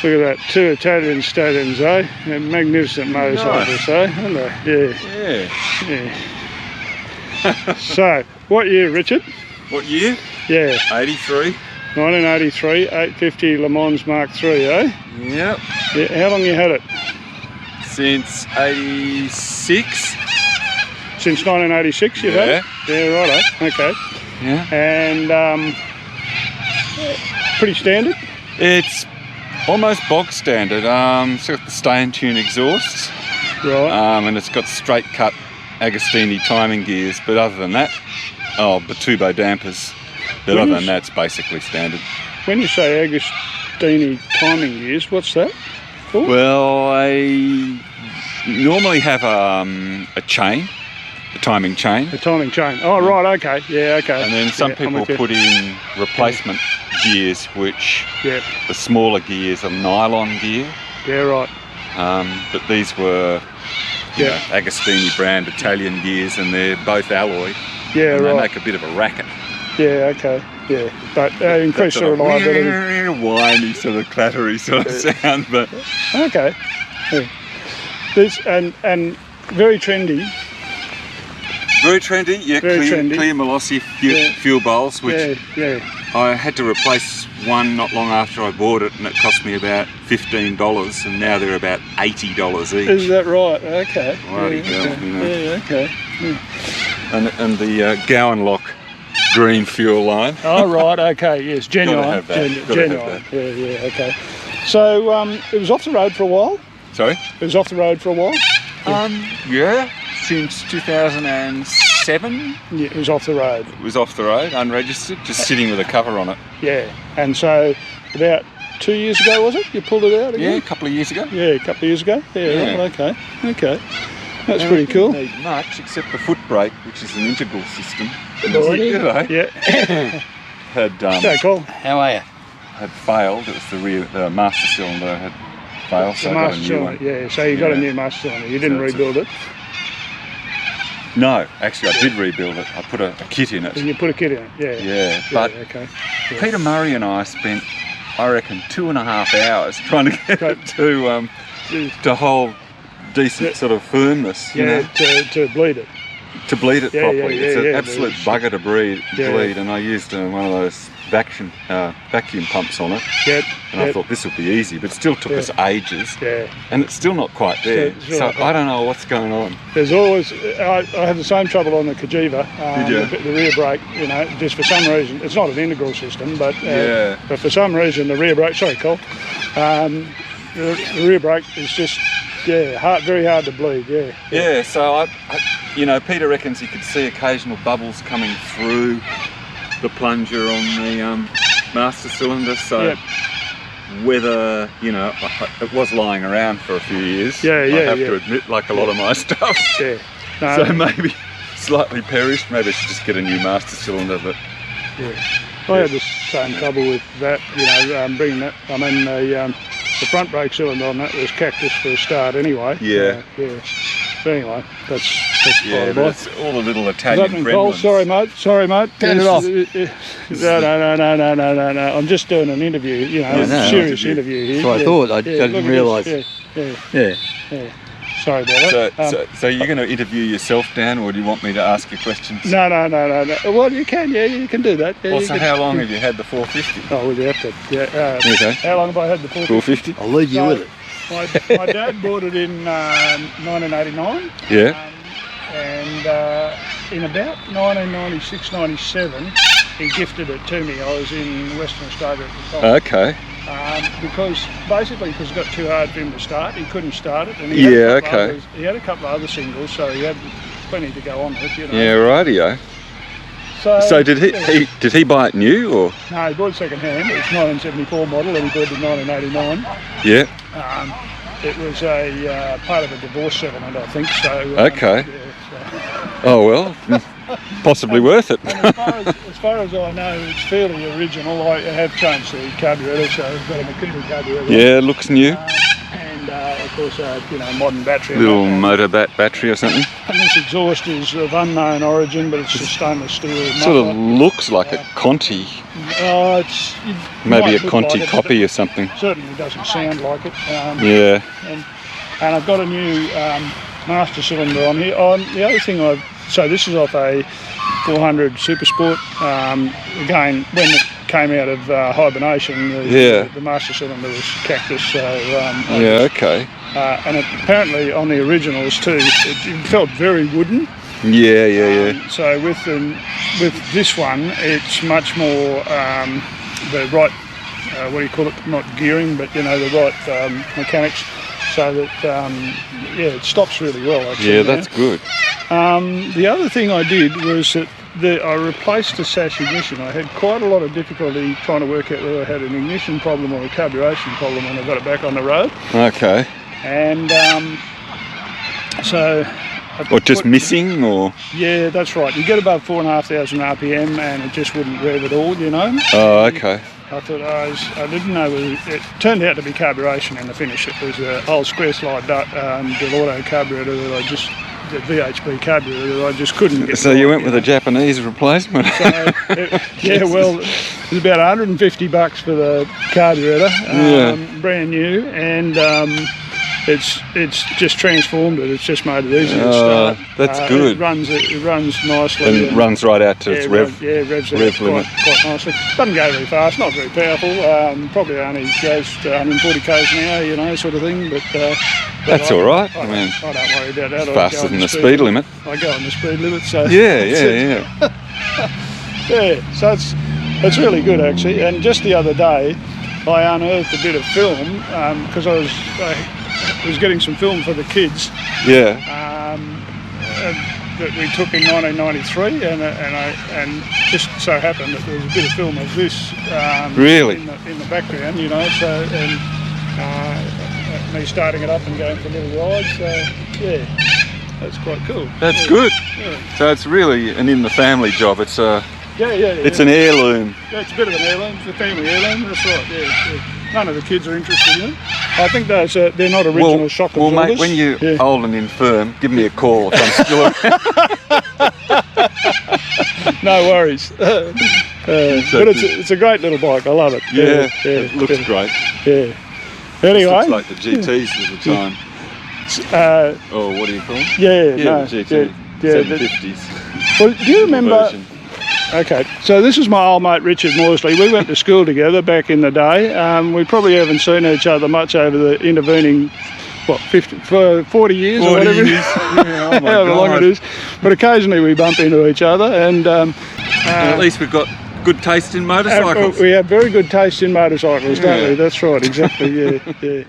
Look at that, 2 Italian stallions, eh? They're magnificent motorcycles, eh? Aren't they? Yeah. Yeah. So, what year, Richard? What year? Yeah. 83. 1983, 850 Le Mans Mark III, eh? Yep. Yeah. How long you had it? Since 86. Since 1986 you've had it? Yeah, righto, okay. Yeah. And pretty standard? It's almost bog standard. It's got the stay-in tune exhausts. Right. And it's got straight cut Agostini timing gears, but other than that, the turbo dampers. But other than that, it's basically standard. When you say Agostini timing gears, what's that for? Well, I normally have a chain, a timing chain. A timing chain. Oh, right, okay. Yeah, okay. And then some people put in replacement gears, which the smaller gears are nylon gear. Yeah, right. But these were Agostini brand Italian gears, and they're both alloy. Yeah, and right. They make a bit of a racket. Yeah, okay. Yeah, but increase the reliability. Whiny sort of clattery sort of sound, but okay. Yeah. This and very trendy. Very trendy, yeah. Very trendy. Clear Molossi fuel bowls, which yeah. I had to replace one not long after I bought it, and it cost me about $15, and now they're about $80 each. Is that right? Okay. Righty hell, you know. Yeah, okay. Yeah. And the Gowan Lock green fuel line. Oh, right, okay, yes, genuine. Gotta have that. Genuine. Yeah, okay. So it was off the road for a while? Sorry? It was off the road for a while? Yeah, since 2007. Yeah, it was off the road. It was off the road, unregistered, just sitting with a cover on it. Yeah, and so about 2 years ago, was it? You pulled it out again? Yeah, a couple of years ago. Yeah, a couple of years ago? Yeah. Right, okay. That's and pretty cool. It didn't need much except the foot brake, which is an integral system. Yeah. Had okay, cool. How are you? Had failed. It was the master cylinder had failed, so I got a new one. Yeah, so you got a new master cylinder. You didn't rebuild it? No, actually I did rebuild it. I put a kit in it. And you put a kit in it? Yeah. But okay. Peter Murray and I spent, I reckon, 2.5 hours trying to get it to hold decent sort of firmness, you know? To bleed it. To bleed it properly. It's an absolute bugger to bleed, Yeah. and I used one of those vacuum pumps on it. And I thought this would be easy, but it still took us ages. And it's still not quite there. So I don't know what's going on. There's always, I had the same trouble on the Cajiva. Did you? The rear brake, you know, just for some reason, it's not an integral system, but for some reason the rear brake, sorry Cole, the rear brake is just, very hard to bleed, Yeah, so I you know, Peter reckons he could see occasional bubbles coming through the plunger on the master cylinder, so whether, you know, it was lying around for a few years. I have to admit, like a lot of my stuff. So maybe slightly perished. Maybe I should just get a new master cylinder, but I had the same trouble with that, you know, bringing that. I mean, the front brake cylinder on that was cactus for a start anyway. But anyway, that's but it's all the little Italian gremlins. Sorry mate, Turn it off. No, I'm just doing an interview, you know, serious interview here. So I thought, I didn't realise. Sorry about that. So you're going to interview yourself, Dan, or do you want me to ask you questions? No. Well, you can, you can do that. So how long have you had the 450? Oh, well, you have to, Okay. How long have I had the 450? 450? I'll leave you with it. My dad bought it in 1989. And in about 1996, 97, he gifted it to me. I was in Western Australia at the time. Okay. Because it got too hard for him to start. He couldn't start it. And he had a couple of other singles, so he had plenty to go on with, you know. Yeah, rightio. So did he buy it new, or? No, he bought it second hand. It was 1974 model, and he bought it in 1989. Yeah. It was a part of a divorce settlement, I think. So. Okay. Oh well, possibly worth it. And as far as I know, it's fairly original. I have changed the carburetor, so I've got a McKinley carburetor. Yeah, it looks new. And of course modern battery. Little Moto battery or something. And this exhaust is of unknown origin, but it's a stainless steel. Sort of looks like a Conti. Maybe a Conti copy or something. Certainly doesn't sound like it. Yeah. And I've got a new master cylinder on here. The other thing so this is off a 400 Super Sport. Again, when it came out of hibernation, the master cylinder was cactus. So okay. And apparently on the originals too, it felt very wooden. Yeah. So with this one, it's much more the right, what do you call it? Not gearing, but the right mechanics. So that it stops really well. Actually, yeah, that's good. The other thing I did was that I replaced the sash ignition. I had quite a lot of difficulty trying to work out whether I had an ignition problem or a carburation problem when I got it back on the road. Okay. And so... Or just missing, or? Yeah, that's right. You get above 4,500 RPM and it just wouldn't rev at all, Oh, okay. I thought I didn't know it turned out to be carburation in the finish. It was an old square slide Delauto carburetor the VHP carburetor that I just couldn't get. So you went with a Japanese replacement? So it was about $150 for the carburetor, brand new, and it's just transformed it. It's just made it easier to start. That's good. It runs nicely. And runs right out to its rev limit. Quite nicely. Doesn't go very fast, not very powerful. Probably only goes to 140 k's an hour, sort of thing. But that's all right. I don't worry about that. It's faster than the speed limit. I go on the speed limit. So yeah. So it's really good actually. And just the other day, I unearthed a bit of film because I was getting some film for the kids. Yeah. That we took in 1993, and just so happened that there was a bit of film of this. Really. In the background, So me starting it up and going for little rides. So that's quite cool. That's good. Yeah. So it's really an in the family job. It's It's an heirloom. Yeah, it's a bit of an heirloom. It's a family heirloom. That's right. Yeah. None of the kids are interested in it. I think those they're not original shock absorbers. Well, mate, when you're old and infirm, give me a call if I'm still around. No worries. But it's a great little bike. I love it. Yeah, it looks great. Yeah. Anyway. It looks like the GTs of the time. What do you call them? Yeah, the GT. 750s. Well, do you remember... Okay, so this is my old mate Richard Morsley. We went to school together back in the day. We probably haven't seen each other much over the intervening, 40 years or whatever. However long it is. But occasionally we bump into each other, and at least we've got good taste in motorcycles. We have very good taste in motorcycles, don't we? That's right, exactly. Yeah.